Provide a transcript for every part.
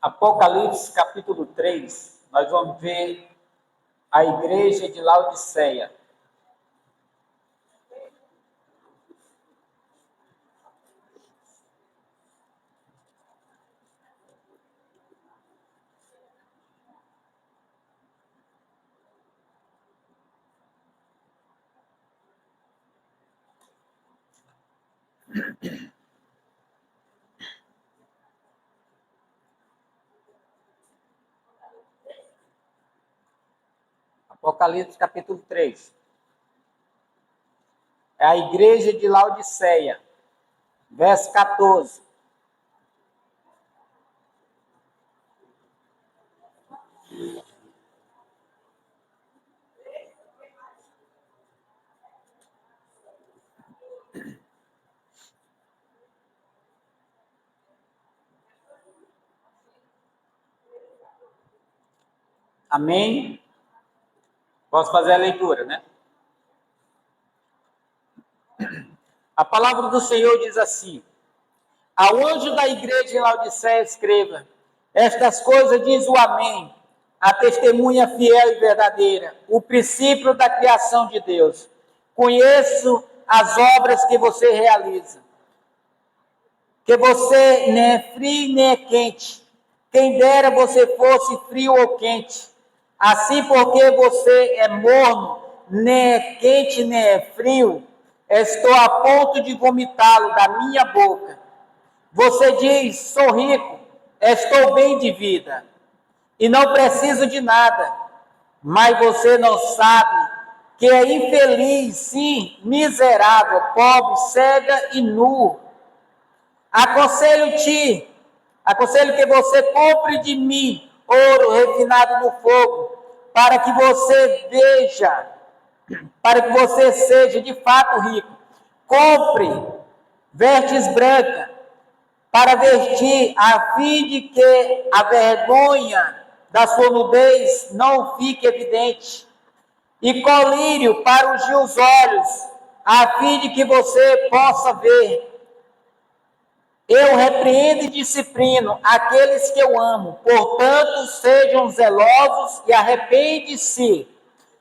Apocalipse capítulo 3, nós vamos ver a igreja de Laodiceia. Apocalipse capítulo 3. É a igreja de Laodiceia, verso 14. Amém? Posso fazer a leitura, né? A palavra do Senhor diz assim: ao anjo da igreja em Laodiceia escreva: estas coisas diz o Amém, a testemunha fiel e verdadeira, o princípio da criação de Deus. Conheço as obras que você realiza, que você nem é frio nem é quente. Quem dera você fosse frio ou quente. Assim, porque você é morno, nem é quente nem é frio, estou a ponto de vomitá-lo da minha boca. Você diz: sou rico, estou bem de vida e não preciso de nada. Mas você não sabe que é infeliz, sim, miserável, pobre, cega e nu. Aconselho que você compre de mim ouro refinado no fogo, para que você veja, para que você seja de fato rico. Compre vestes brancas para vestir, a fim de que a vergonha da sua nudez não fique evidente, e colírio para ungir os olhos, a fim de que você possa ver. Eu repreendo e disciplino aqueles que eu amo, portanto, sejam zelosos e arrepende-se.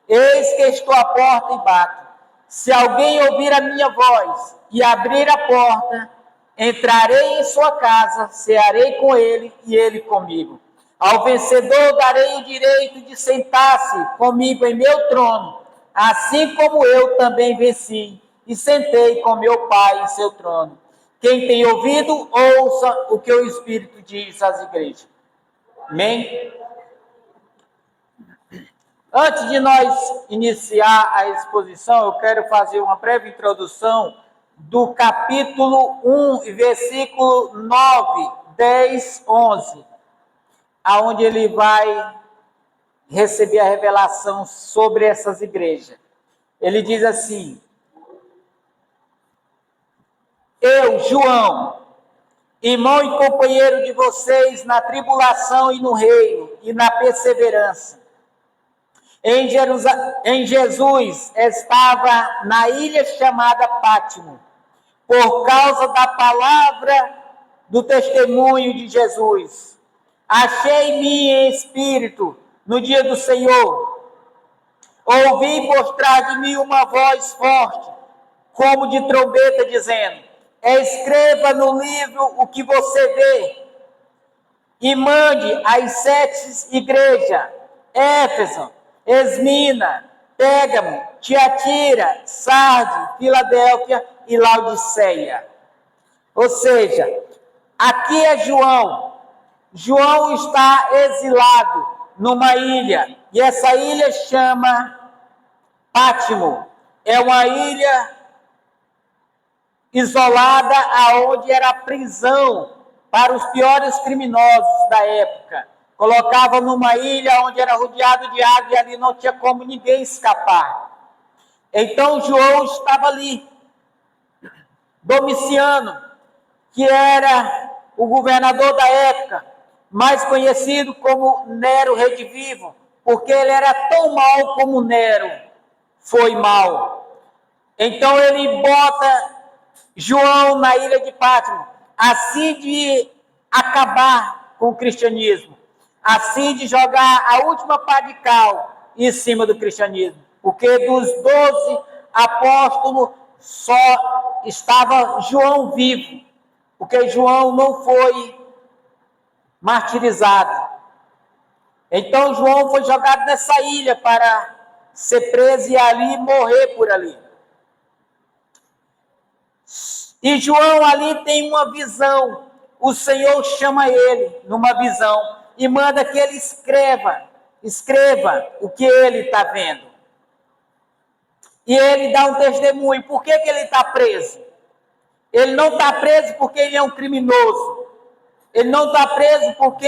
Eis que estou à porta e bato. Se alguém ouvir a minha voz e abrir a porta, entrarei em sua casa, cearei com ele e ele comigo. Ao vencedor darei o direito de sentar-se comigo em meu trono, assim como eu também venci e sentei com meu Pai em seu trono. Quem tem ouvido, ouça o que o Espírito diz às igrejas. Amém? Antes de nós iniciar a exposição, eu quero fazer uma breve introdução do capítulo 1, versículo 9, 10, 11, aonde ele vai receber a revelação sobre essas igrejas. Ele diz assim: eu, João, irmão e companheiro de vocês na tribulação e no reino e na perseverança, em Jesus estava na ilha chamada Pátimo, por causa da palavra do testemunho de Jesus. Achei-me em espírito no dia do Senhor. Ouvi por trás de mim uma voz forte, como de trombeta, dizendo: escreva no livro o que você vê e mande às 7 igrejas: Éfeso, Esmina, Pérgamo, Tiatira, Sardes, Filadélfia e Laodiceia. Ou seja, aqui é João. João está exilado numa ilha, e essa ilha chama Pátimo. É uma ilha isolada, aonde era a prisão para os piores criminosos da época. Colocava numa ilha onde era rodeado de água e ali não tinha como ninguém escapar. Então João estava ali. Domiciano, que era o governador da época, mais conhecido como Nero Redivivo, porque ele era tão mau como Nero foi mau. Então ele bota João na ilha de Pátimo, assim de acabar com o cristianismo, assim de jogar a última pá de cal em cima do cristianismo. Porque dos 12 apóstolos só estava João vivo, porque João não foi martirizado. Então João foi jogado nessa ilha para ser preso e ali morrer por ali. E João ali tem uma visão. O Senhor chama ele numa visão e manda que ele escreva o que ele está vendo. E ele dá um testemunho. Por que ele está preso? Ele não está preso porque ele é um criminoso. Ele não está preso porque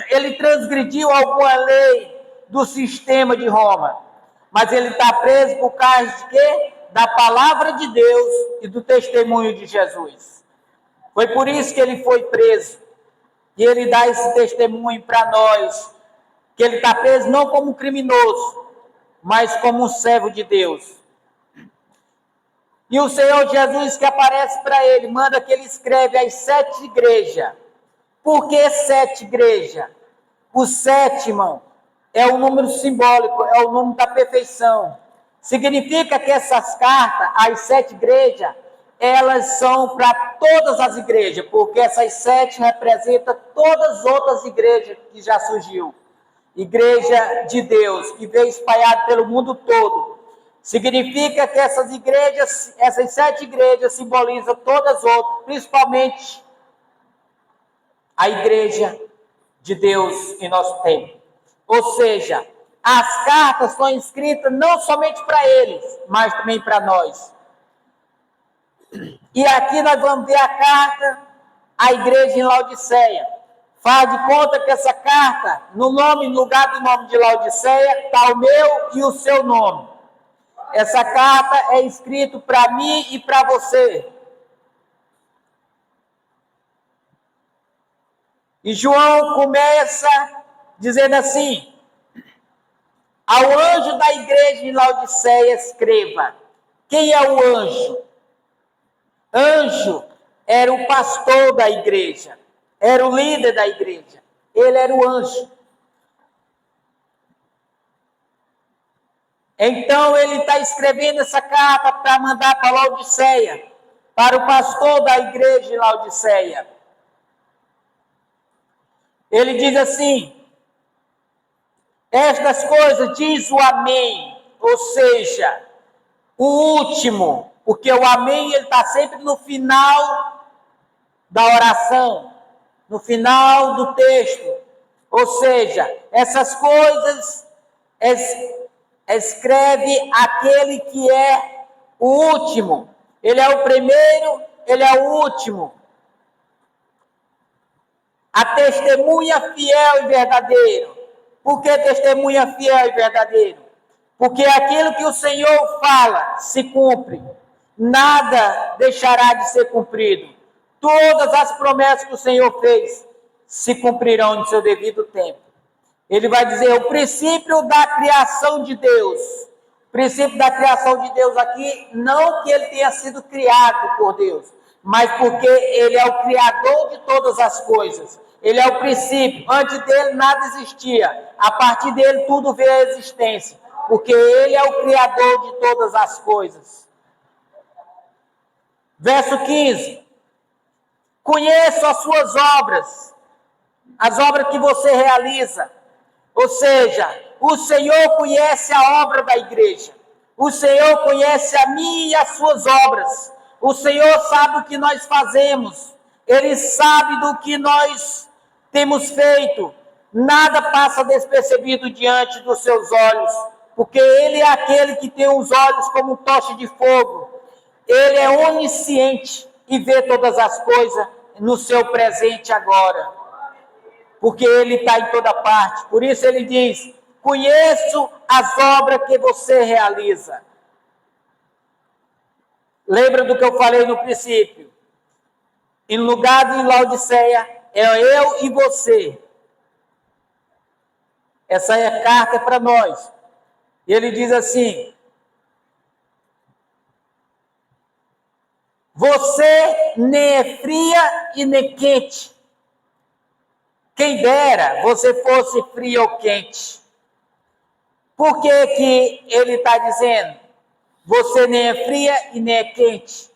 ele transgrediu alguma lei do sistema de Roma. Mas ele está preso por causa de quê? Da palavra de Deus e do testemunho de Jesus. Foi por isso que ele foi preso. E ele dá esse testemunho para nós, que ele está preso não como um criminoso, mas como um servo de Deus. E o Senhor Jesus que aparece para ele, manda que ele escreve as 7 igrejas. Por que 7 igrejas? O 7, irmão, é o número simbólico, é o número da perfeição. Significa que essas cartas, as 7 igrejas, elas são para todas as igrejas, porque essas 7 representam todas as outras igrejas que já surgiu. Igreja de Deus, que veio espalhada pelo mundo todo. Significa que essas igrejas, essas 7 igrejas simbolizam todas as outras, principalmente a igreja de Deus em nosso tempo. Ou seja, as cartas são escritas não somente para eles, mas também para nós. E aqui nós vamos ver a carta à igreja em Laodiceia. Faz de conta que essa carta, no lugar do nome de Laodiceia, está o meu e o seu nome. Essa carta é escrita para mim e para você. E João começa dizendo assim: ao anjo da igreja em Laodiceia escreva. Quem é o anjo? Anjo era o pastor da igreja, era o líder da igreja, ele era o anjo. Então ele está escrevendo essa carta para mandar para Laodiceia, para o pastor da igreja em Laodiceia. Ele diz assim: estas coisas diz o amém, ou seja, o último, porque o amém ele está sempre no final da oração, no final do texto. Ou seja, essas coisas escreve aquele que é o último. Ele é o primeiro, ele é o último. A testemunha fiel e verdadeiro. Por que testemunha fiel e verdadeiro? Porque aquilo que o Senhor fala se cumpre. Nada deixará de ser cumprido. Todas as promessas que o Senhor fez se cumprirão no seu devido tempo. Ele vai dizer o princípio da criação de Deus. O princípio da criação de Deus aqui, não que ele tenha sido criado por Deus, mas porque ele é o criador de todas as coisas. Ele é o princípio. Antes dele nada existia. A partir dele tudo veio à existência. Porque ele é o criador de todas as coisas. Verso 15. Conheço as suas obras. As obras que você realiza. Ou seja, o Senhor conhece a obra da igreja. O Senhor conhece a mim e as suas obras. O Senhor sabe o que nós fazemos. Ele sabe do que nós temos feito. Nada passa despercebido diante dos seus olhos. Porque Ele é aquele que tem os olhos como um toche de fogo. Ele é onisciente e vê todas as coisas no seu presente agora. Porque Ele está em toda parte. Por isso Ele diz: conheço as obras que você realiza. Lembra do que eu falei no princípio? Em lugar de Laodiceia, é eu e você. Essa carta é para nós. E ele diz assim: você nem é fria e nem quente. Quem dera você fosse frio ou quente. Por que que ele está dizendo? Você nem é fria e nem é quente.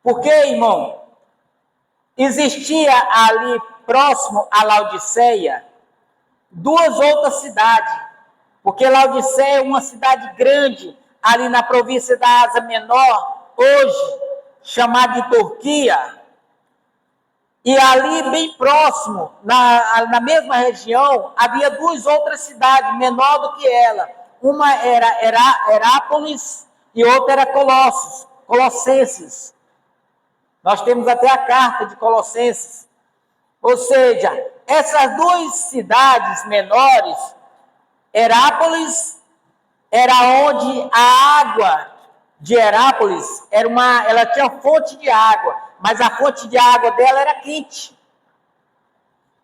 Porque, irmão, existia ali próximo a Laodiceia duas outras cidades. Porque Laodiceia é uma cidade grande ali na província da Ásia Menor, hoje chamada de Turquia. E ali, bem próximo, na mesma região, havia duas outras cidades, menor do que ela. Uma era Herápolis e outra era Colossenses. Nós temos até a carta de Colossenses. Ou seja, essas duas cidades menores, Herápolis era onde a água de Herápolis ela tinha fonte de água, mas a fonte de água dela era quente.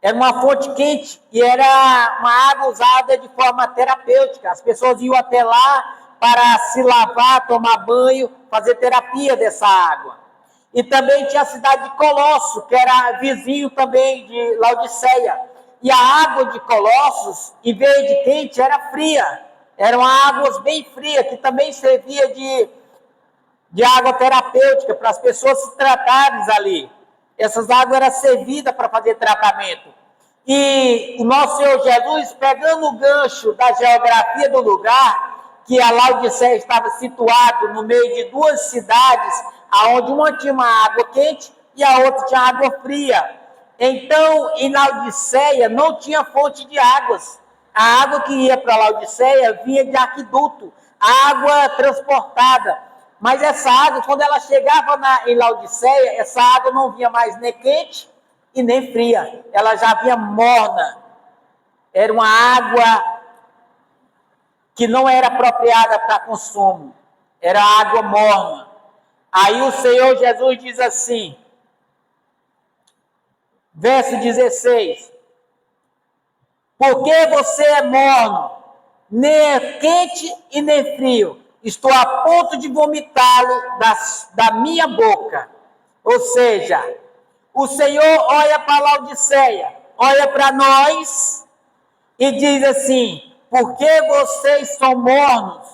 Era uma fonte quente e era uma água usada de forma terapêutica. As pessoas iam até lá para se lavar, tomar banho, fazer terapia dessa água. E também tinha a cidade de Colosso, que era vizinho também de Laodiceia. E a água de Colossos, em vez de quente, era fria. Eram águas bem frias, que também servia de água terapêutica para as pessoas se tratarem ali. Essas águas eram servidas para fazer tratamento. E o nosso Senhor Jesus, pegando o gancho da geografia do lugar, que a Laodiceia estava situado no meio de duas cidades, onde uma tinha uma água quente e a outra tinha água fria. Então, em Laodiceia não tinha fonte de águas. A água que ia para Laodiceia vinha de aqueduto, água transportada. Mas essa água, quando ela chegava em Laodiceia, essa água não vinha mais nem quente e nem fria. Ela já vinha morna. Era uma água que não era apropriada para consumo. Era água morna. Aí o Senhor Jesus diz assim, verso 16: porque você é morno, nem é quente e nem frio. Estou a ponto de vomitá-lo da minha boca. Ou seja, o Senhor olha para Laodiceia, olha para nós e diz assim: porque vocês são mornos,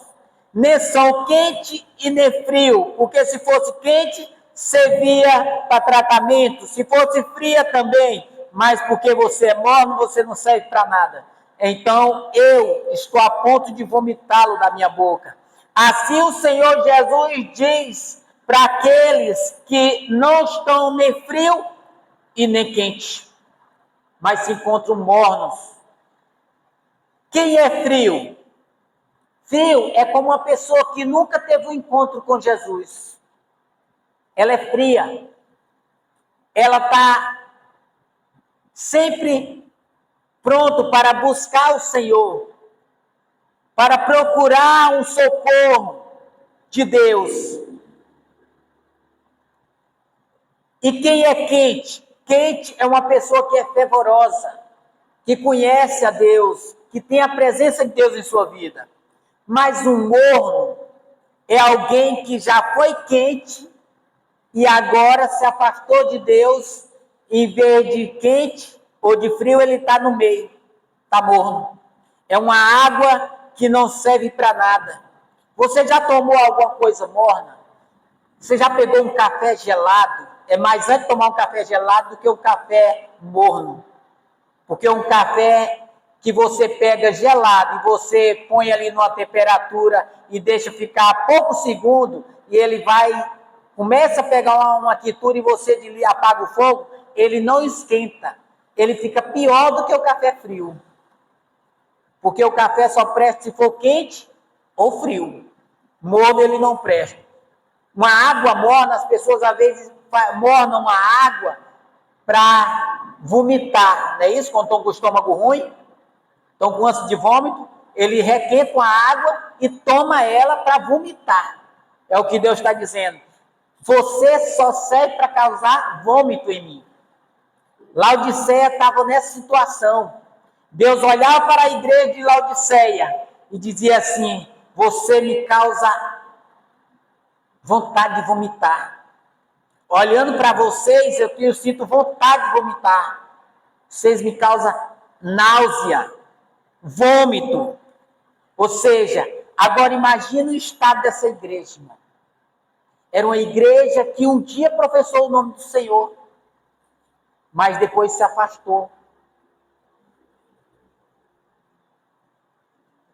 nem são quente e nem frio. Porque se fosse quente, servia para tratamento. Se fosse fria também. Mas porque você é morno, você não serve para nada. Então, eu estou a ponto de vomitá-lo da minha boca. Assim o Senhor Jesus diz para aqueles que não estão nem frio e nem quente, mas se encontram mornos. Quem é frio? Frio é como uma pessoa que nunca teve um encontro com Jesus. Ela é fria. Ela está sempre pronto para buscar o Senhor, para procurar um socorro de Deus. E quem é quente? Quente é uma pessoa que é fervorosa, que conhece a Deus, que tem a presença de Deus em sua vida. Mas um morno é alguém que já foi quente e agora se afastou de Deus. Em vez de quente ou de frio, ele está no meio, está morno. É uma água que não serve para nada. Você já tomou alguma coisa morna? Você já pegou um café gelado? É mais antes tomar um café gelado do que um café morno. Porque um café que você pega gelado e você põe ali numa temperatura e deixa ficar poucos segundos e ele começa a pegar uma quentura e você apaga o fogo, ele não esquenta. Ele fica pior do que o café frio. Porque o café só presta se for quente ou frio. Morno ele não presta. Uma água morna, as pessoas às vezes mornam uma água para vomitar. Não é isso? Quando estão com o estômago ruim, estão com ânsia de vômito, ele requenta a água e toma ela para vomitar. É o que Deus está dizendo. Você só serve para causar vômito em mim. Laodiceia estava nessa situação. Deus olhava para a igreja de Laodiceia e dizia assim: você me causa vontade de vomitar. Olhando para vocês, eu sinto vontade de vomitar. Vocês me causam náusea, vômito. Ou seja, agora imagina o estado dessa igreja, irmão. Era uma igreja que um dia professou o nome do Senhor, mas depois se afastou.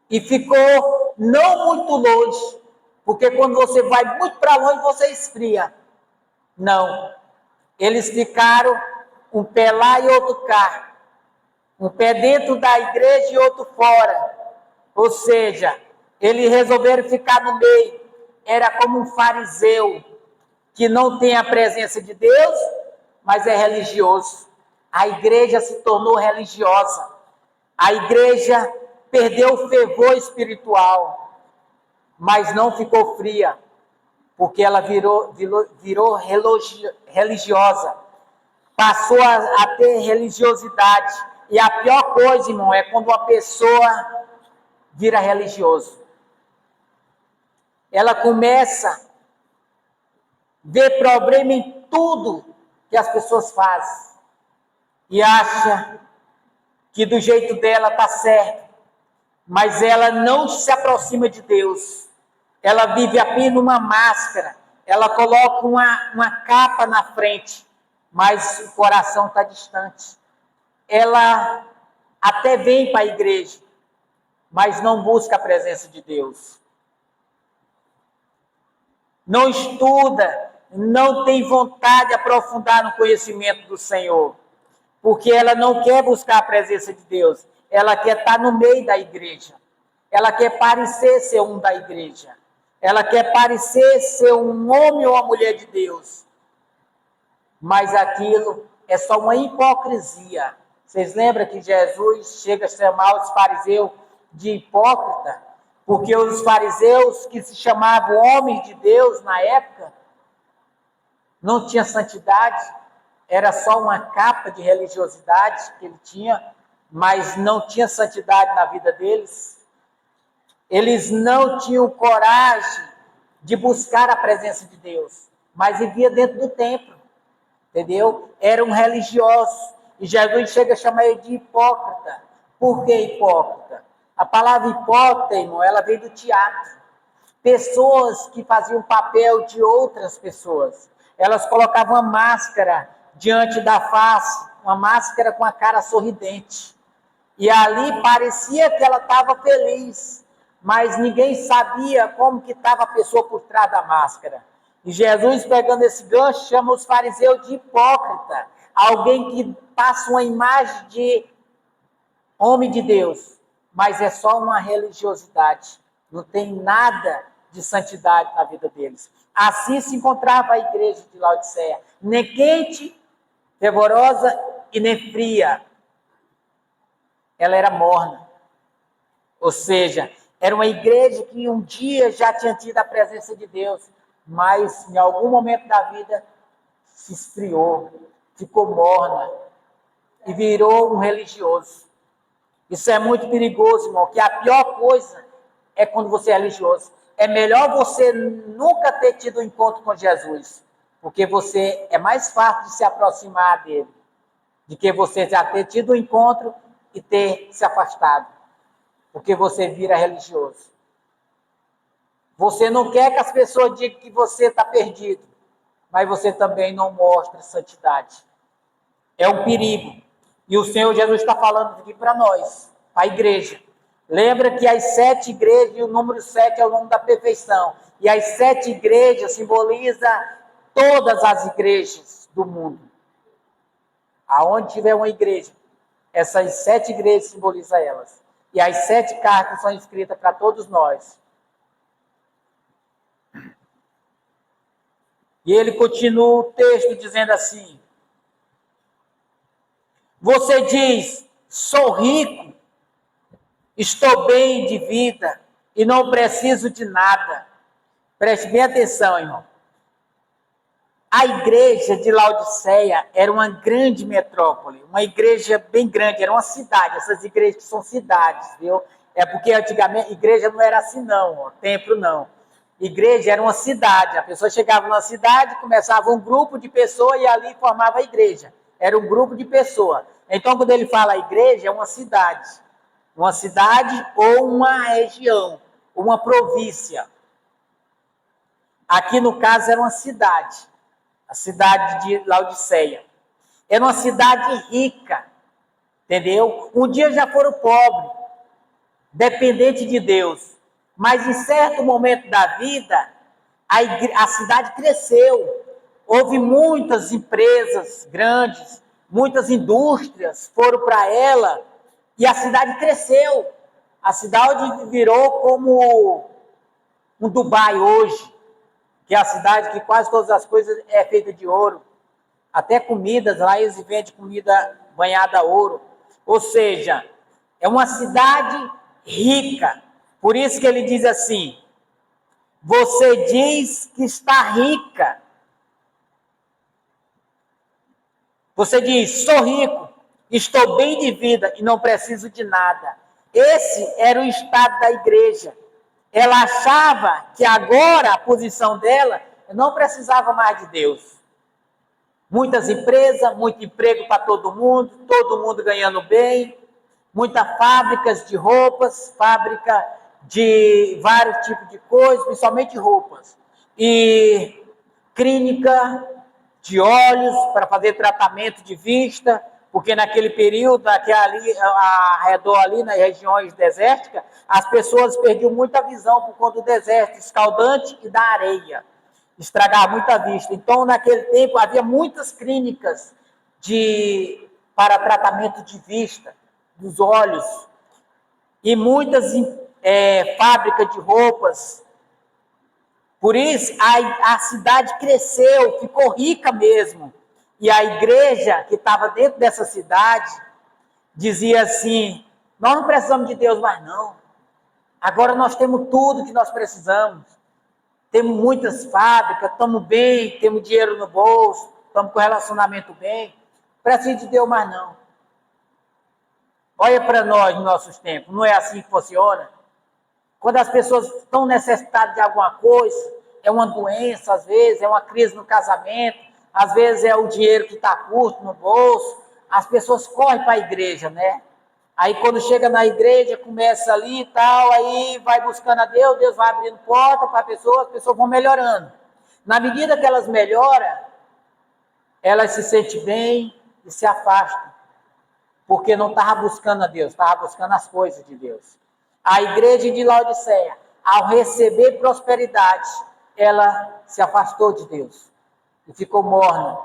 E ficou não muito longe, porque quando você vai muito para longe, você esfria. Não. Eles ficaram um pé lá e outro cá. Um pé dentro da igreja e outro fora. Ou seja, eles resolveram ficar no meio. Era como um fariseu que não tem a presença de Deus, mas é religioso. A igreja se tornou religiosa. A igreja perdeu o fervor espiritual, mas não ficou fria, porque ela virou religiosa. Passou a ter religiosidade. E a pior coisa, irmão, é quando uma pessoa vira religioso. Ela começa a ver problema em tudo que as pessoas fazem. E acha que do jeito dela está certo. Mas ela não se aproxima de Deus. Ela vive apenas numa máscara. Ela coloca uma capa na frente. Mas o coração está distante. Ela até vem para a igreja, mas não busca a presença de Deus. Não estuda, não tem vontade de aprofundar no conhecimento do Senhor, porque ela não quer buscar a presença de Deus. Ela quer estar no meio da igreja. Ela quer parecer ser um da igreja. Ela quer parecer ser um homem ou uma mulher de Deus. Mas aquilo é só uma hipocrisia. Vocês lembram que Jesus chega a chamar os fariseus de hipócrita? Porque os fariseus que se chamavam homens de Deus na época, não tinha santidade, era só uma capa de religiosidade que ele tinha, mas não tinha santidade na vida deles. Eles não tinham coragem de buscar a presença de Deus, mas vivia dentro do templo. Entendeu? Eram religiosos. E Jesus chega a chamar ele de hipócrita. Por que hipócrita? A palavra hipócrita, irmão, ela veio do teatro. Pessoas que faziam papel de outras pessoas. Elas colocavam uma máscara diante da face, uma máscara com a cara sorridente. E ali parecia que ela estava feliz, mas ninguém sabia como que estava a pessoa por trás da máscara. E Jesus, pegando esse gancho, chama os fariseus de hipócrita. Alguém que passa uma imagem de homem de Deus, mas é só uma religiosidade. Não tem nada de santidade na vida deles. Assim se encontrava a igreja de Laodiceia. Nem quente, fervorosa e nem fria. Ela era morna. Ou seja, era uma igreja que um dia já tinha tido a presença de Deus, mas em algum momento da vida se esfriou, ficou morna e virou um religioso. Isso é muito perigoso, irmão, que a pior coisa é quando você é religioso. É melhor você nunca ter tido um encontro com Jesus, porque você é mais fácil de se aproximar dele, do que você já ter tido um encontro e ter se afastado, porque você vira religioso. Você não quer que as pessoas digam que você está perdido, mas você também não mostra santidade. É um perigo. E o Senhor Jesus está falando aqui para nós, para a igreja. Lembra que as 7 igrejas, e o número 7 é o número da perfeição. E as 7 igrejas simbolizam todas as igrejas do mundo. Aonde tiver uma igreja, essas 7 igrejas simbolizam elas. E as 7 cartas são escritas para todos nós. E ele continua o texto dizendo assim: você diz, sou rico, estou bem de vida e não preciso de nada. Preste bem atenção, irmão. A igreja de Laodiceia era uma grande metrópole, uma igreja bem grande, era uma cidade. Essas igrejas que são cidades, viu? É porque antigamente igreja não era assim não, templo não. Igreja era uma cidade. A pessoa chegava numa cidade, começava um grupo de pessoas e ali formava a igreja. Era um grupo de pessoas. Então, quando ele fala igreja, é uma cidade. Uma cidade ou uma região, uma província. Aqui, no caso, era uma cidade. A cidade de Laodiceia. Era uma cidade rica. Entendeu? Um dia já foram pobres, dependente de Deus. Mas em certo momento da vida, a cidade cresceu. Houve muitas empresas grandes, muitas indústrias foram para ela e a cidade cresceu. A cidade virou como um Dubai hoje, que é a cidade que quase todas as coisas é feita de ouro. Até comidas, lá eles vendem comida banhada a ouro. Ou seja, é uma cidade rica. Por isso que ele diz assim, você diz que está rica. Você diz, sou rico, estou bem de vida e não preciso de nada. Esse era o estado da igreja. Ela achava que agora a posição dela não precisava mais de Deus. Muitas empresas, muito emprego para todo mundo ganhando bem, muitas fábricas de roupas, fábrica de vários tipos de coisas, principalmente roupas. E clínica de olhos para fazer tratamento de vista, porque naquele período, ali, ao redor ali, nas regiões desérticas, as pessoas perdiam muita visão por conta do deserto escaldante e da areia. Estragava muita vista. Então, naquele tempo, havia muitas clínicas para tratamento de vista, dos olhos, e muitas fábricas de roupas. Por isso, a cidade cresceu, ficou rica mesmo. E a igreja que estava dentro dessa cidade dizia assim, nós não precisamos de Deus mais não. Agora nós temos tudo que nós precisamos. Temos muitas fábricas, estamos bem, temos dinheiro no bolso, estamos com relacionamento bem. Não precisa de Deus mais não. Olha para nós nos nossos tempos, não é assim que funciona? Quando as pessoas estão necessitadas de alguma coisa, é uma doença, às vezes, é uma crise no casamento, às vezes é o dinheiro que está curto no bolso, as pessoas correm para a igreja, né? Aí quando chega na igreja, começa ali e tal, aí vai buscando a Deus, Deus vai abrindo porta para as pessoas vão melhorando. Na medida que elas melhoram, elas se sentem bem e se afastam. Porque não estava buscando a Deus, estava buscando as coisas de Deus. A igreja de Laodiceia, ao receber prosperidade, ela se afastou de Deus e ficou morna.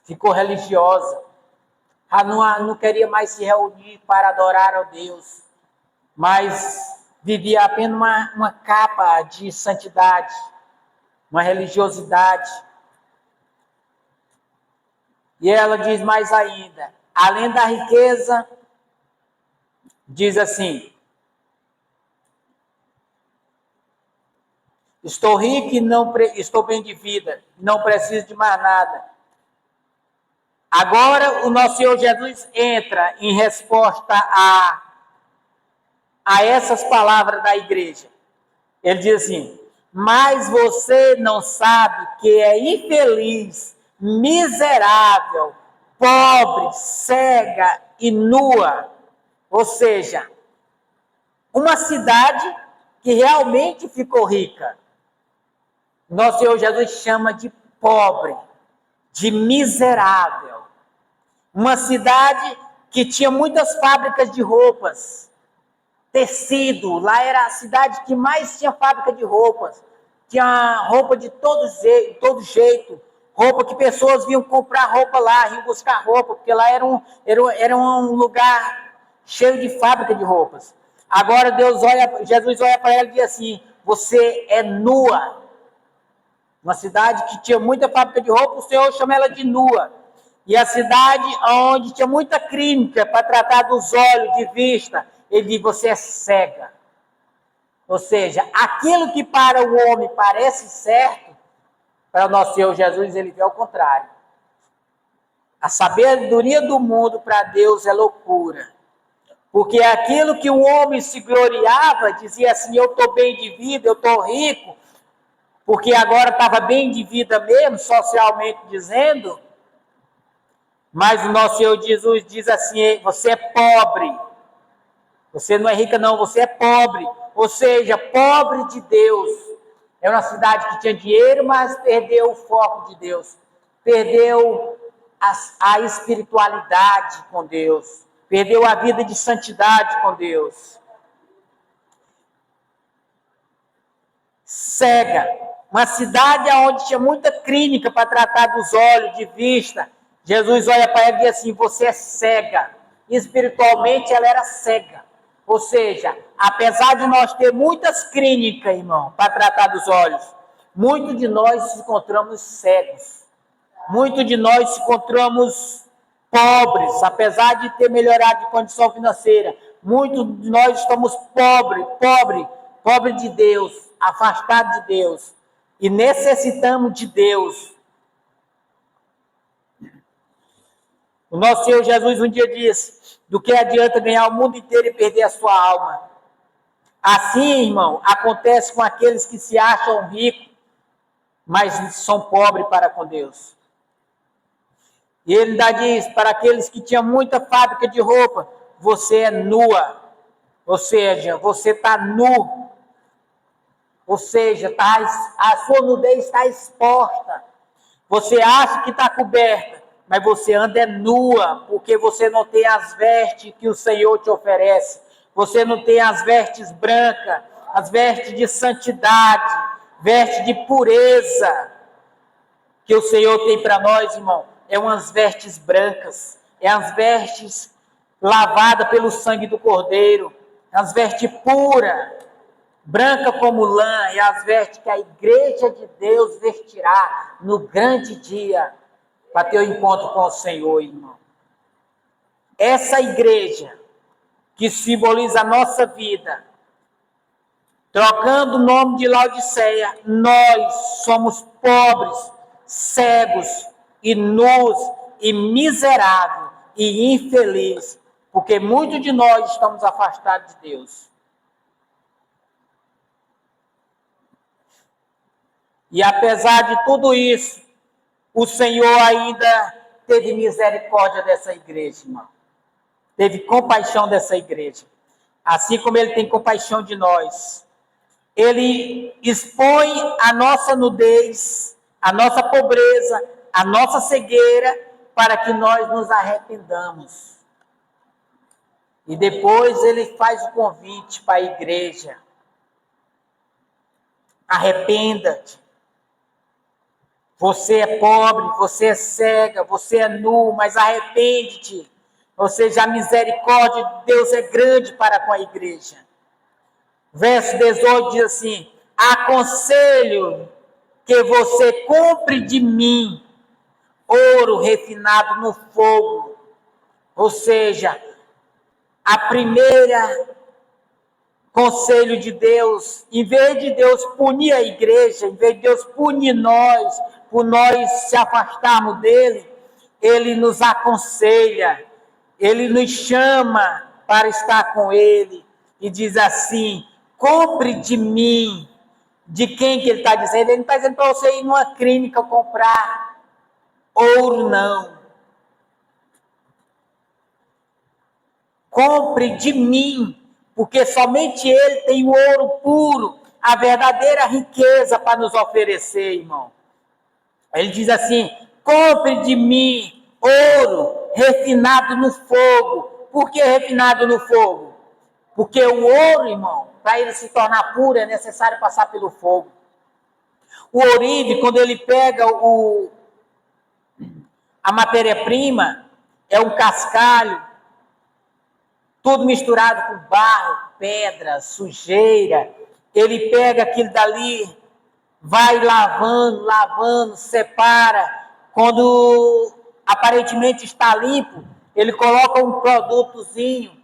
Ficou religiosa. Não queria mais se reunir para adorar a Deus, mas vivia apenas uma capa de santidade, uma religiosidade. E ela diz mais ainda, além da riqueza, diz assim, estou rico e estou bem de vida, não preciso de mais nada. Agora o nosso Senhor Jesus entra em resposta a essas palavras da igreja. Ele diz assim, mas você não sabe que é infeliz, miserável, pobre, cega e nua. Ou seja, uma cidade que realmente ficou rica. Nosso Senhor Jesus chama de pobre, de miserável. Uma cidade que tinha muitas fábricas de roupas, tecido. Lá era a cidade que mais tinha fábrica de roupas. Tinha roupa de todo jeito. Roupa que pessoas vinham comprar roupa lá, vinham buscar roupa, porque lá era um lugar cheio de fábrica de roupas. Agora Jesus olha para ela e diz assim, você é nua. Uma cidade que tinha muita fábrica de roupa, o Senhor chama ela de nua. E a cidade onde tinha muita clínica para tratar dos olhos, de vista, ele diz, você é cega. Ou seja, aquilo que para o homem parece certo, para o nosso Senhor Jesus, ele vê ao contrário. A sabedoria do mundo para Deus é loucura. Porque aquilo que o homem se gloriava, dizia assim, eu estou bem de vida, eu estou rico, porque agora estava bem de vida mesmo, socialmente dizendo, mas o nosso Senhor Jesus diz assim, você é pobre, você não é rica não, você é pobre, ou seja, pobre de Deus. É uma cidade que tinha dinheiro, mas perdeu o foco de Deus, perdeu a espiritualidade com Deus, perdeu a vida de santidade com Deus. Cega, uma cidade onde tinha muita clínica para tratar dos olhos, de vista. Jesus olha para ela e diz assim, você é cega. Espiritualmente ela era cega. Ou seja, apesar de nós ter muitas clínicas, irmão, para tratar dos olhos, muitos de nós se encontramos cegos. Muitos de nós se encontramos pobres, apesar de ter melhorado de condição financeira. Muitos de nós estamos pobre de Deus, afastados de Deus. E necessitamos de Deus. O nosso Senhor Jesus um dia disse, do que adianta ganhar o mundo inteiro e perder a sua alma? Assim, irmão, acontece com aqueles que se acham ricos, mas são pobres para com Deus. E ele ainda diz, para aqueles que tinham muita fábrica de roupa, você é nua. Ou seja, você está nu. Ou seja, a sua nudez está exposta. Você acha que está coberta, mas você anda nua, porque você não tem as vestes que o Senhor te oferece. Você não tem as vestes brancas, as vestes de santidade, vestes de pureza, que o Senhor tem para nós, irmão. É umas vestes brancas, é as vestes lavadas pelo sangue do Cordeiro, as vestes puras, branca como lã, é as vestes que a igreja de Deus vestirá no grande dia, para ter o encontro com o Senhor, irmão. Essa igreja, que simboliza a nossa vida, trocando o nome de Laodiceia, nós somos pobres, cegos, e nus, e miseráveis, e infelizes, porque muitos de nós estamos afastados de Deus. E apesar de tudo isso, o Senhor ainda teve misericórdia dessa igreja, irmão. Teve compaixão dessa igreja. Assim como Ele tem compaixão de nós. Ele expõe a nossa nudez, a nossa pobreza, a nossa cegueira, para que nós nos arrependamos. E depois Ele faz o convite para a igreja. Arrependa-te. Você é pobre, você é cega, você é nu, mas arrepende-te. Ou seja, a misericórdia de Deus é grande para com a igreja. Verso 18 diz assim, aconselho que você compre de mim ouro refinado no fogo. Ou seja, a primeira conselho de Deus, em vez de Deus punir a igreja, em vez de Deus punir nós, por nós se afastarmos dele, ele nos aconselha, ele nos chama para estar com ele e diz assim, compre de mim. De quem que ele está dizendo? Ele não está dizendo para você ir numa clínica comprar ouro, não. Compre de mim, porque somente ele tem o ouro puro, a verdadeira riqueza para nos oferecer, irmão. Ele diz assim, compre de mim ouro refinado no fogo. Por que refinado no fogo? Porque o ouro, irmão, para ele se tornar puro, é necessário passar pelo fogo. O ourive, quando ele pega a matéria-prima, é um cascalho, tudo misturado com barro, pedra, sujeira. Ele pega aquilo dali, vai lavando, separa. Quando aparentemente está limpo, ele coloca um produtozinho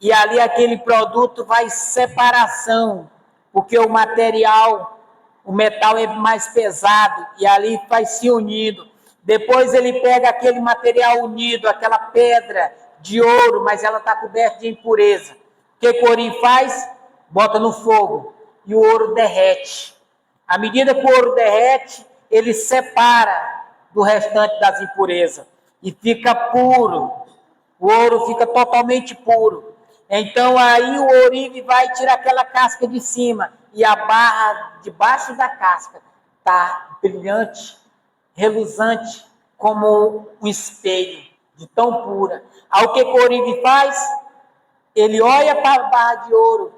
e ali aquele produto vai separação, porque o material, o metal é mais pesado e ali vai se unindo. Depois ele pega aquele material unido, aquela pedra de ouro, mas ela está coberta de impureza. O que o ouro faz? Bota no fogo e o ouro derrete. À medida que o ouro derrete, ele separa do restante das impurezas e fica puro. O ouro fica totalmente puro. Então aí o ourive vai tirar aquela casca de cima e a barra debaixo da casca está brilhante, reluzante, como um espelho, de tão pura. Aí o que o ourive faz? Ele olha para a barra de ouro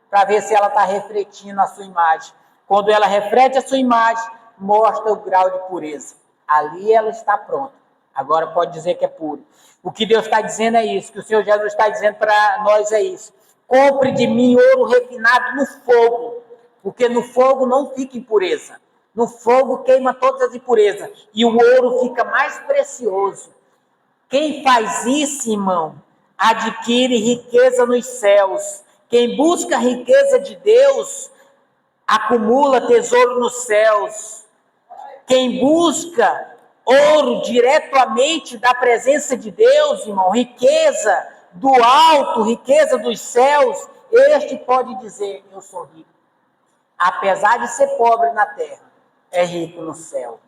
para ver se ela está refletindo a sua imagem. Quando ela reflete a sua imagem, mostra o grau de pureza. Ali ela está pronta. Agora pode dizer que é puro. O que Deus está dizendo é isso, que o Senhor Jesus está dizendo para nós é isso. Compre de mim ouro refinado no fogo, porque no fogo não fica impureza. No fogo queima todas as impurezas e o ouro fica mais precioso. Quem faz isso, irmão, adquire riqueza nos céus. Quem busca a riqueza de Deus, acumula tesouro nos céus. Quem busca ouro diretamente da presença de Deus, irmão, riqueza do alto, riqueza dos céus, este pode dizer, eu sou rico. Apesar de ser pobre na terra, é rico no céu.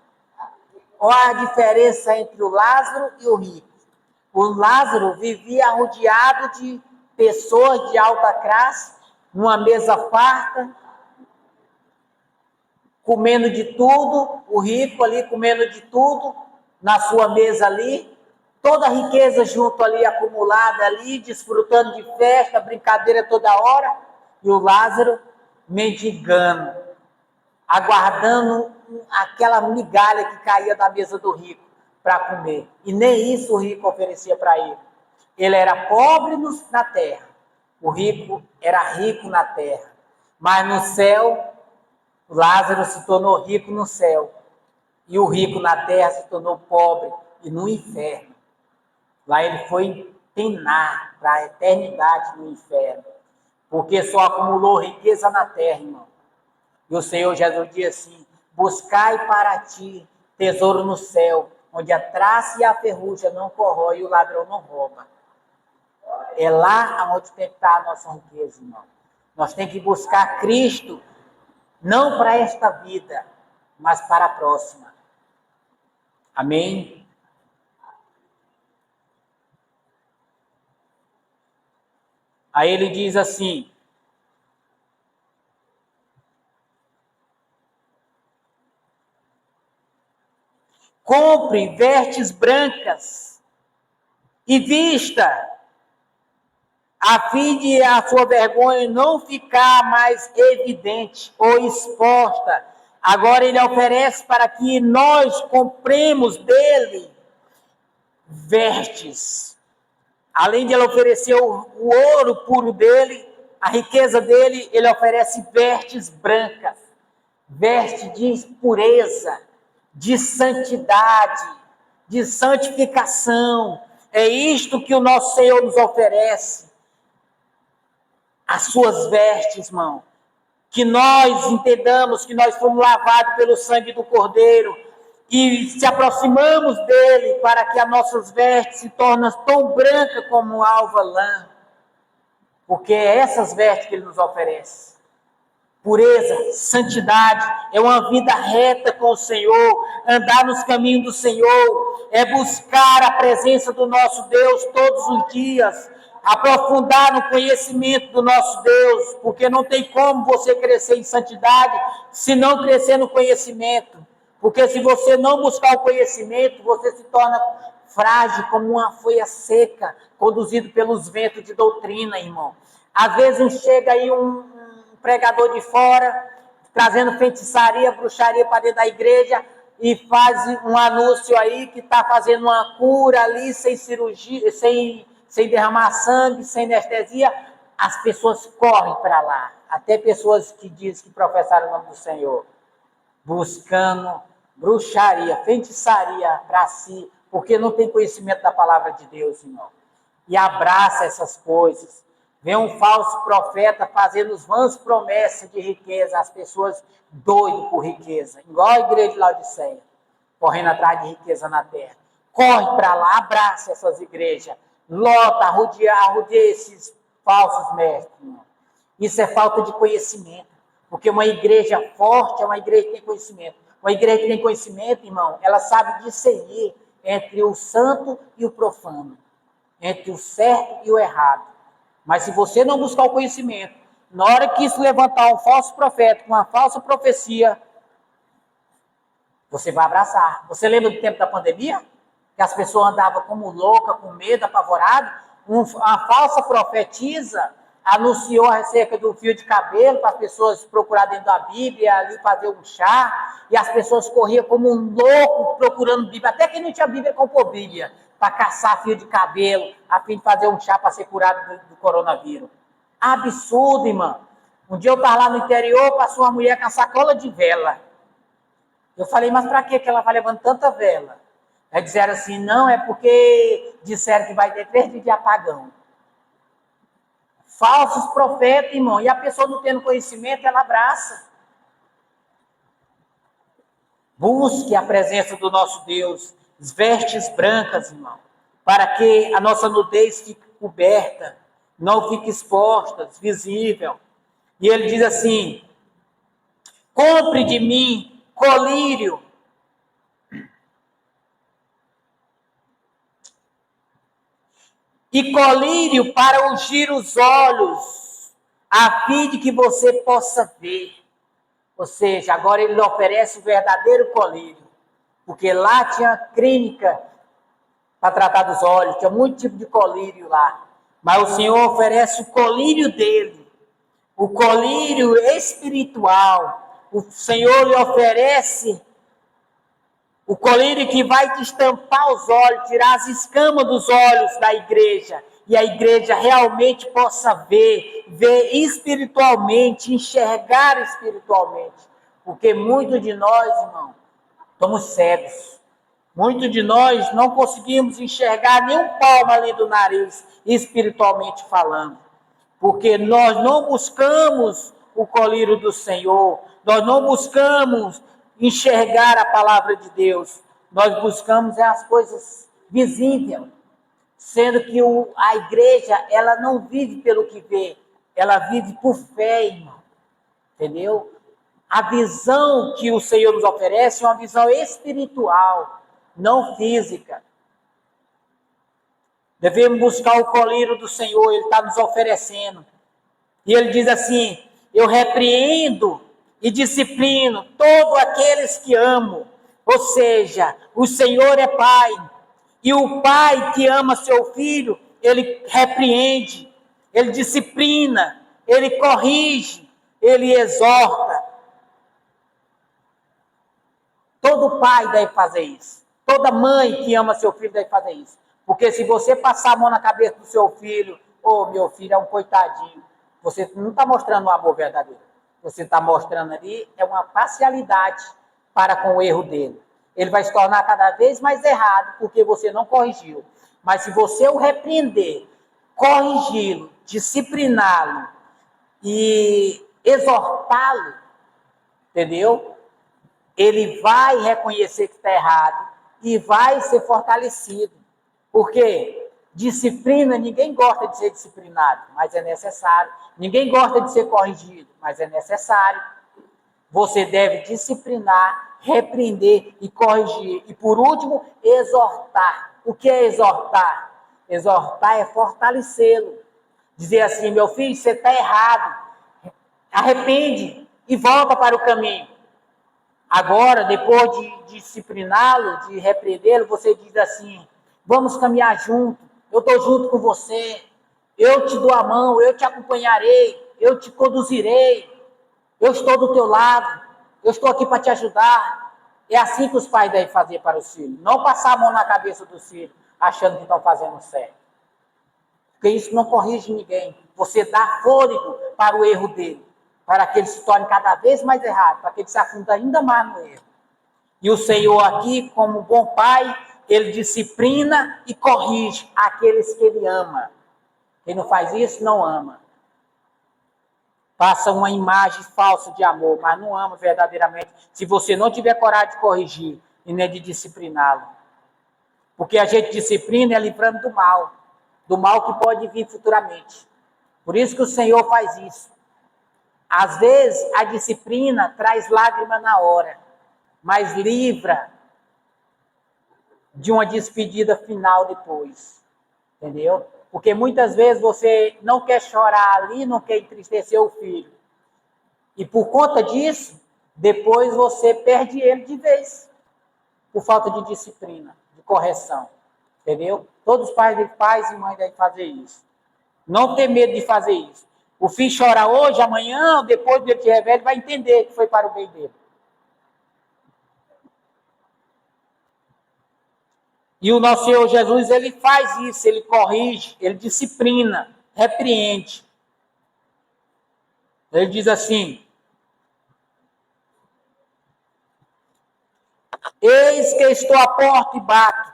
Olha a diferença entre o Lázaro e o rico. O Lázaro vivia rodeado de pessoas de alta classe, numa mesa farta, comendo de tudo, o rico ali comendo de tudo, na sua mesa ali, toda a riqueza junto ali, acumulada ali, desfrutando de festa, brincadeira toda hora, e o Lázaro mendigando, aguardando aquela migalha que caía da mesa do rico para comer. E nem isso o rico oferecia para ele. Ele era pobre na terra, o rico era rico na terra, mas no céu, Lázaro se tornou rico no céu, e o rico na terra se tornou pobre, e no inferno. Lá ele foi penar para a eternidade no inferno, porque só acumulou riqueza na terra, irmão. E o Senhor Jesus diz assim, buscai para ti tesouro no céu, onde a traça e a ferrugem não corrói e o ladrão não rouba. É lá onde tem que estar a nossa riqueza, irmão. Nós temos que buscar Cristo, não para esta vida, mas para a próxima. Amém? Aí ele diz assim, compre vestes brancas e vista, a fim de a sua vergonha não ficar mais evidente ou exposta. Agora ele oferece para que nós compremos dele vestes. Além de ele oferecer o ouro puro dele, a riqueza dele, ele oferece vestes brancas, vestes de pureza, de santidade, de santificação. É isto que o nosso Senhor nos oferece. As suas vestes, irmão. Que nós entendamos que nós fomos lavados pelo sangue do Cordeiro e se aproximamos dele para que as nossas vestes se tornem tão brancas como alva lã. Porque é essas vestes que ele nos oferece. Pureza, santidade, é uma vida reta com o Senhor, andar nos caminhos do Senhor, é buscar a presença do nosso Deus todos os dias, aprofundar no conhecimento do nosso Deus, porque não tem como você crescer em santidade se não crescer no conhecimento. Porque se você não buscar o conhecimento, você se torna frágil como uma folha seca, conduzido pelos ventos de doutrina, irmão. Às vezes chega aí um pregador de fora, trazendo feitiçaria, bruxaria para dentro da igreja e faz um anúncio aí que está fazendo uma cura ali, sem cirurgia, sem derramar sangue, sem anestesia. As pessoas correm para lá, até pessoas que dizem que professaram o nome do Senhor, buscando bruxaria, feitiçaria para si, porque não tem conhecimento da palavra de Deus, irmão. E abraça essas coisas. Vem um falso profeta fazendo vãs promessas de riqueza, as pessoas doidas por riqueza, igual a igreja de Laodiceia, correndo atrás de riqueza na terra. Corre para lá, abraça essas igrejas, lota, arrodeia esses falsos mestres, irmão. Isso é falta de conhecimento. Porque uma igreja forte é uma igreja que tem conhecimento. Uma igreja que tem conhecimento, irmão, ela sabe discernir entre o santo e o profano, entre o certo e o errado. Mas se você não buscar o conhecimento, na hora que se levantar um falso profeta, uma falsa profecia, você vai abraçar. Você lembra do tempo da pandemia? Que as pessoas andavam como louca, com medo, apavorado? Uma falsa profetisa anunciou acerca do fio de cabelo para as pessoas procurarem dentro da Bíblia, ali fazer um chá, e as pessoas corriam como um louco procurando Bíblia. Até quem não tinha Bíblia comprou Bíblia para caçar fio de cabelo, a fim de fazer um chá para ser curado do coronavírus. Absurdo, irmão. Um dia eu estava lá no interior, passou uma mulher com a sacola de vela. Eu falei, mas para que ela vai levando tanta vela? Aí disseram assim, não, é porque disseram que vai ter 3 dias de apagão. Falsos profetas, irmão. E a pessoa não tendo conhecimento, ela abraça. Busque a presença do nosso Deus. Vestes brancas, irmão. Para que a nossa nudez fique coberta. Não fique exposta, visível. E ele diz assim, compre de mim colírio. E colírio para ungir os olhos, a fim de que você possa ver. Ou seja, agora ele oferece o verdadeiro colírio. Porque lá tinha clínica para tratar dos olhos, tinha muito tipo de colírio lá. Mas o Senhor oferece o colírio dele, o colírio espiritual. O Senhor lhe oferece o colírio que vai destampar os olhos, tirar as escamas dos olhos da igreja. E a igreja realmente possa ver espiritualmente, enxergar espiritualmente. Porque muitos de nós, irmão, estamos cegos. Muitos de nós não conseguimos enxergar nem um palmo além do nariz, espiritualmente falando. Porque nós não buscamos o colírio do Senhor, nós não buscamos enxergar a palavra de Deus, nós buscamos as coisas visíveis, sendo que a igreja, ela não vive pelo que vê, ela vive por fé, irmão, entendeu? A visão que o Senhor nos oferece é uma visão espiritual, não física. Devemos buscar o colírio do Senhor, Ele está nos oferecendo. E Ele diz assim, eu repreendo e disciplino todos aqueles que amo. Ou seja, o Senhor é Pai. E o Pai que ama seu filho, Ele repreende, Ele disciplina, Ele corrige, Ele exorta. Todo pai deve fazer isso. Toda mãe que ama seu filho deve fazer isso. Porque se você passar a mão na cabeça do seu filho, meu filho é um coitadinho, você não está mostrando um amor verdadeiro. Você está mostrando ali uma parcialidade para com o erro dele. Ele vai se tornar cada vez mais errado porque você não corrigiu. Mas se você o repreender, corrigi-lo, discipliná-lo e exortá-lo, entendeu? Ele vai reconhecer que está errado e vai ser fortalecido. Por quê? Disciplina, ninguém gosta de ser disciplinado, mas é necessário. Ninguém gosta de ser corrigido, mas é necessário. Você deve disciplinar, repreender e corrigir. E por último, exortar. O que é exortar? Exortar é fortalecê-lo. Dizer assim, meu filho, você está errado. Arrepende e volta para o caminho. Agora, depois de discipliná-lo, de repreendê-lo, você diz assim, vamos caminhar junto, eu estou junto com você, eu te dou a mão, eu te acompanharei, eu te conduzirei, eu estou do teu lado, eu estou aqui para te ajudar. É assim que os pais devem fazer para os filhos, não passar a mão na cabeça dos filhos, achando que estão fazendo certo. Porque isso não corrige ninguém, você dá fôlego para o erro dele, para que ele se torne cada vez mais errado, para que ele se afunde ainda mais no erro. E o Senhor aqui, como bom pai, ele disciplina e corrige aqueles que ele ama. Quem não faz isso, não ama. Passa uma imagem falsa de amor, mas não ama verdadeiramente, se você não tiver coragem de corrigir e nem de discipliná-lo. Porque a gente disciplina é livrando do mal. do mal que pode vir futuramente. Por isso que o Senhor faz isso. Às vezes, a disciplina traz lágrima na hora, mas livra de uma despedida final depois. Entendeu? Porque muitas vezes você não quer chorar ali, não quer entristecer o filho. E por conta disso, depois você perde ele de vez. Por falta de disciplina, de correção. Entendeu? Todos os pais e mães devem fazer isso. Não ter medo de fazer isso. O filho chora hoje, amanhã, depois dele te revela, vai entender que foi para o bem dele. E o nosso Senhor Jesus, ele faz isso, ele corrige, ele disciplina, repreende. Ele diz assim: eis que estou à porta e bato.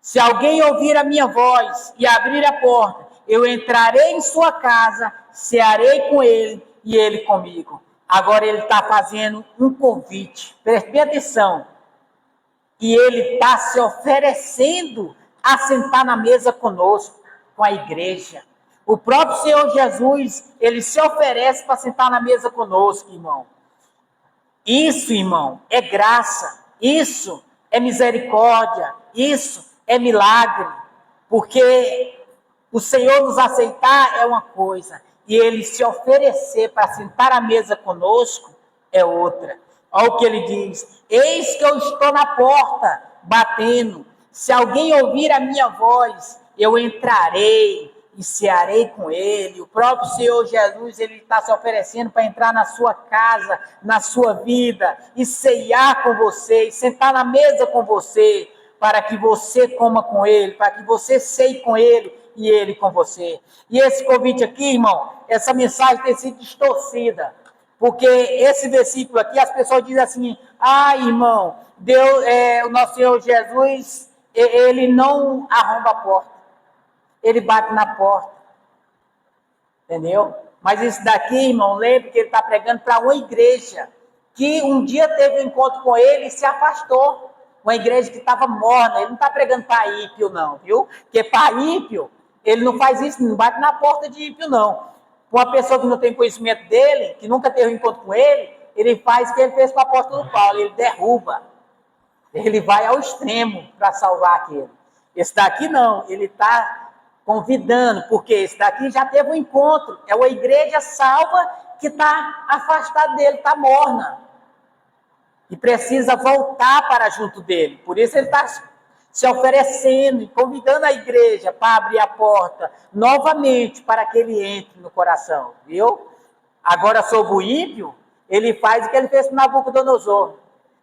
Se alguém ouvir a minha voz e abrir a porta, eu entrarei em sua casa, cearei com ele e ele comigo. Agora ele está fazendo um convite, preste atenção. E ele está se oferecendo a sentar na mesa conosco, com a igreja. O próprio Senhor Jesus, ele se oferece para sentar na mesa conosco, irmão. Isso, irmão, é graça. Isso é misericórdia. Isso é milagre. Porque o Senhor nos aceitar é uma coisa, e ele se oferecer para sentar à mesa conosco é outra. Olha o que ele diz: eis que eu estou na porta, batendo. Se alguém ouvir a minha voz, eu entrarei e cearei com ele. O próprio Senhor Jesus, ele está se oferecendo para entrar na sua casa, na sua vida, e ceiar com você, e sentar na mesa com você, para que você coma com ele, para que você ceie com ele, e ele com você. E esse convite aqui, irmão, essa mensagem tem sido distorcida. Porque esse versículo aqui, as pessoas dizem assim: ah, irmão, Deus, o nosso Senhor Jesus, ele não arromba a porta, ele bate na porta. Entendeu? Mas isso daqui, irmão, lembre que ele está pregando para uma igreja que um dia teve um encontro com ele e se afastou. Uma igreja que estava morna. Ele não está pregando para ímpio, não, viu? Porque para ímpio, ele não faz isso, não bate na porta de ímpio, não. Uma pessoa que não tem conhecimento dele, que nunca teve um encontro com ele, ele faz o que ele fez com o apóstolo Paulo, ele derruba. Ele vai ao extremo para salvar aquele. Esse daqui não, ele está convidando, porque esse daqui já teve um encontro. É uma igreja salva que está afastada dele, está morna. E precisa voltar para junto dele. Por isso ele está se oferecendo e convidando a igreja para abrir a porta novamente para que ele entre no coração, viu? Agora, sobre o ímpio, ele faz o que ele fez com Nabucodonosor.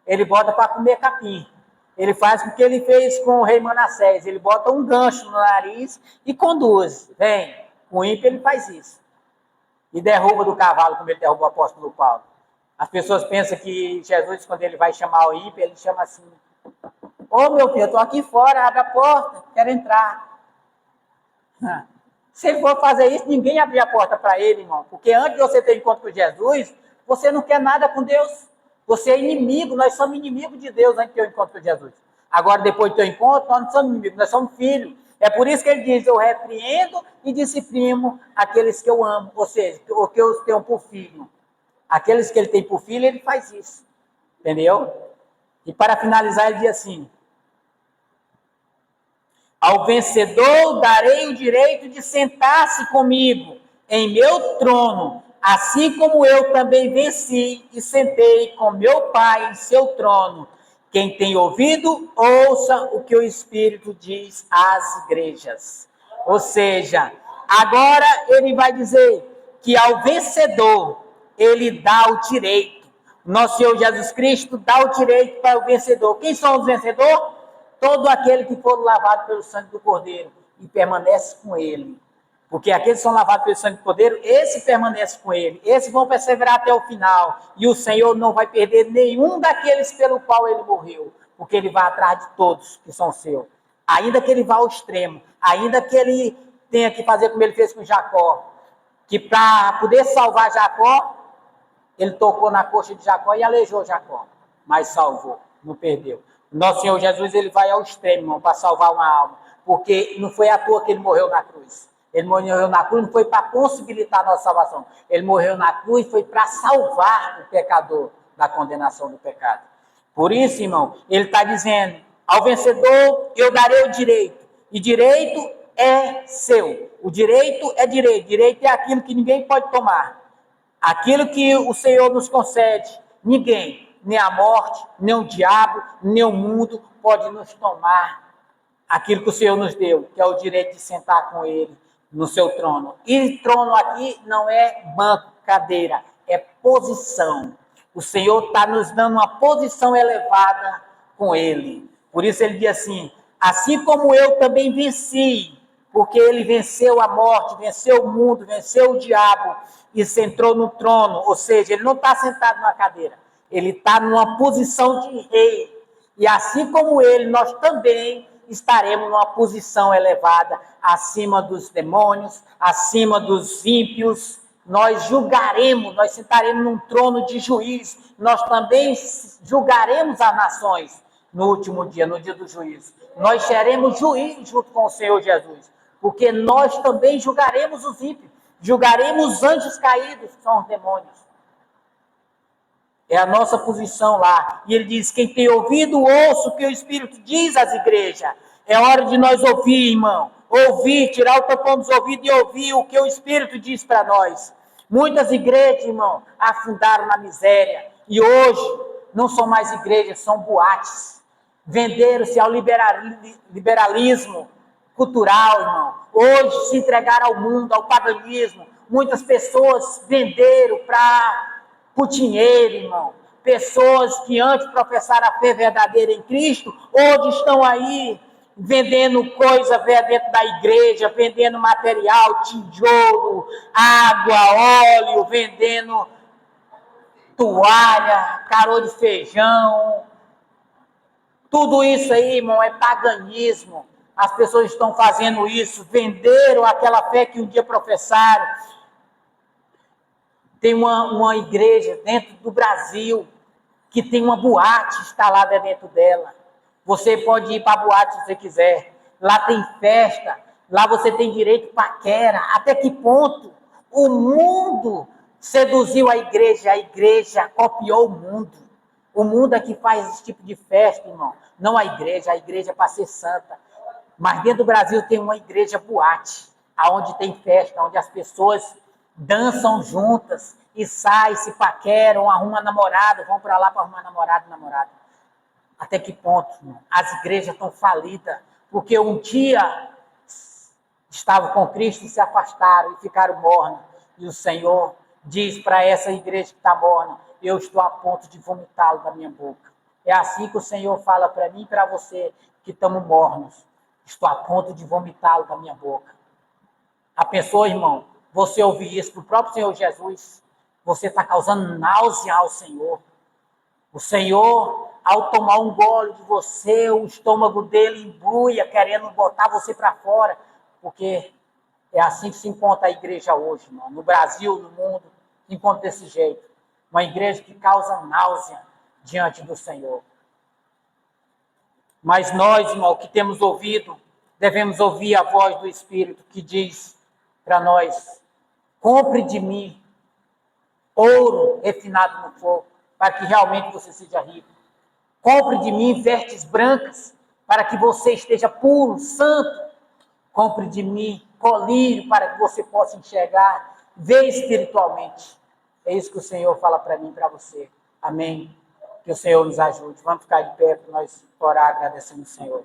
Ele bota para comer capim. Ele faz o que ele fez com o rei Manassés. Ele bota um gancho no nariz e conduz. Vem, o ímpio ele faz isso. E derruba do cavalo, como ele derruba o apóstolo Paulo. As pessoas pensam que Jesus, quando ele vai chamar o ímpio, ele chama assim: ô meu filho, eu estou aqui fora, abre a porta, quero entrar. Se ele for fazer isso, ninguém abre a porta para ele, irmão. Porque antes de você ter encontro com Jesus, você não quer nada com Deus. Você é inimigo, nós somos inimigos de Deus antes de ter o encontro com Jesus. Agora, depois de ter o encontro, nós não somos inimigos, nós somos filhos. É por isso que ele diz: eu repreendo e disciplino aqueles que eu amo, ou seja, o que eu tenho por filho. Aqueles que ele tem por filho, ele faz isso. Entendeu? E para finalizar, ele diz assim: ao vencedor darei o direito de sentar-se comigo em meu trono, assim como eu também venci e sentei com meu Pai em seu trono. Quem tem ouvido, ouça o que o Espírito diz às igrejas. Ou seja, agora ele vai dizer que ao vencedor, ele dá o direito. Nosso Senhor Jesus Cristo dá o direito para o vencedor. Quem são os vencedores? Todo aquele que for lavado pelo sangue do Cordeiro e permanece com ele. Porque aqueles que são lavados pelo sangue do Cordeiro, esse permanece com ele. Esses vão perseverar até o final. E o Senhor não vai perder nenhum daqueles pelo qual ele morreu. Porque ele vai atrás de todos que são seus. Ainda que ele vá ao extremo. Ainda que ele tenha que fazer como ele fez com Jacó. Que para poder salvar Jacó, ele tocou na coxa de Jacó e aleijou Jacó. Mas salvou, não perdeu. Nosso Senhor Jesus, ele vai ao extremo, irmão, para salvar uma alma. porque não foi à toa que ele morreu na cruz. Ele morreu na cruz não foi para possibilitar a nossa salvação. Ele morreu na cruz foi para salvar o pecador da condenação do pecado. Por isso, irmão, ele está dizendo, ao vencedor eu darei o direito. E direito é seu. O direito é direito. Direito é aquilo que ninguém pode tomar. Aquilo que o Senhor nos concede, ninguém, nem a morte, nem o diabo, nem o mundo pode nos tomar aquilo que o Senhor nos deu, que é o direito de sentar com Ele no seu trono. E trono aqui não é banco, cadeira, é posição. O Senhor está nos dando uma posição elevada com Ele. Por isso ele diz assim como eu também venci, porque Ele venceu a morte, venceu o mundo, venceu o diabo e sentou no trono. Ou seja, Ele não está sentado numa cadeira, Ele está numa posição de rei. E assim como Ele, nós também estaremos numa posição elevada, acima dos demônios, acima dos ímpios. Nós julgaremos, nós sentaremos num trono de juiz, nós também julgaremos as nações no último dia, no dia do juízo. Nós seremos juízes junto com o Senhor Jesus, porque nós também julgaremos os ímpios, julgaremos os anjos caídos, que são os demônios. É a nossa posição lá. E ele diz, quem tem ouvido, ouça o que o Espírito diz às igrejas. É hora de nós ouvir, irmão. Ouvir, tirar o tampão dos ouvidos e ouvir o que o Espírito diz para nós. Muitas igrejas, irmão, afundaram na miséria. E hoje, não são mais igrejas, são boates. Venderam-se ao liberalismo cultural, irmão. Hoje se entregaram ao mundo, ao paganismo. Muitas pessoas venderam por dinheiro, irmão. Pessoas que antes professaram a fé verdadeira em Cristo, hoje estão aí vendendo coisa dentro da igreja, vendendo material, tijolo, água, óleo, vendendo toalha, caroço de feijão. Tudo isso aí, irmão, é paganismo. As pessoas estão fazendo isso, venderam aquela fé que um dia professaram. Tem uma igreja dentro do Brasil que tem uma boate instalada dentro dela. Você pode ir para a boate se você quiser. Lá tem festa, lá você tem direito paquera. Até que ponto o mundo seduziu a igreja copiou o mundo. O mundo é que faz esse tipo de festa, irmão. Não a igreja é para ser santa. Mas dentro do Brasil tem uma igreja boate, onde tem festa, onde as pessoas dançam juntas e saem, se paqueram, arrumam namorado, vão para lá para arrumar namorado e namorada. Até que ponto, irmão? As igrejas estão falidas, porque um dia estavam com Cristo e se afastaram e ficaram mornos. E o Senhor diz para essa igreja que está morna, eu estou a ponto de vomitá-lo da minha boca. É assim que o Senhor fala para mim e para você que estamos mornos. Estou a ponto de vomitá-lo da minha boca. A pessoa, irmão, você ouvir isso do próprio Senhor Jesus, você está causando náusea ao Senhor. O Senhor, ao tomar um gole de você, o estômago dele embrulha, querendo botar você para fora, porque é assim que se encontra a igreja hoje, irmão. No Brasil, no mundo, se encontra desse jeito. Uma igreja que causa náusea diante do Senhor. Mas nós, irmão, que temos ouvido, devemos ouvir a voz do Espírito que diz para nós, compre de mim ouro refinado no fogo, para que realmente você seja rico. Compre de mim vestes brancas, para que você esteja puro, santo. Compre de mim colírio, para que você possa enxergar, ver espiritualmente. É isso que o Senhor fala para mim e para você. Amém? Que o Senhor nos ajude. Vamos ficar de pé para nós orar agradecendo o Senhor.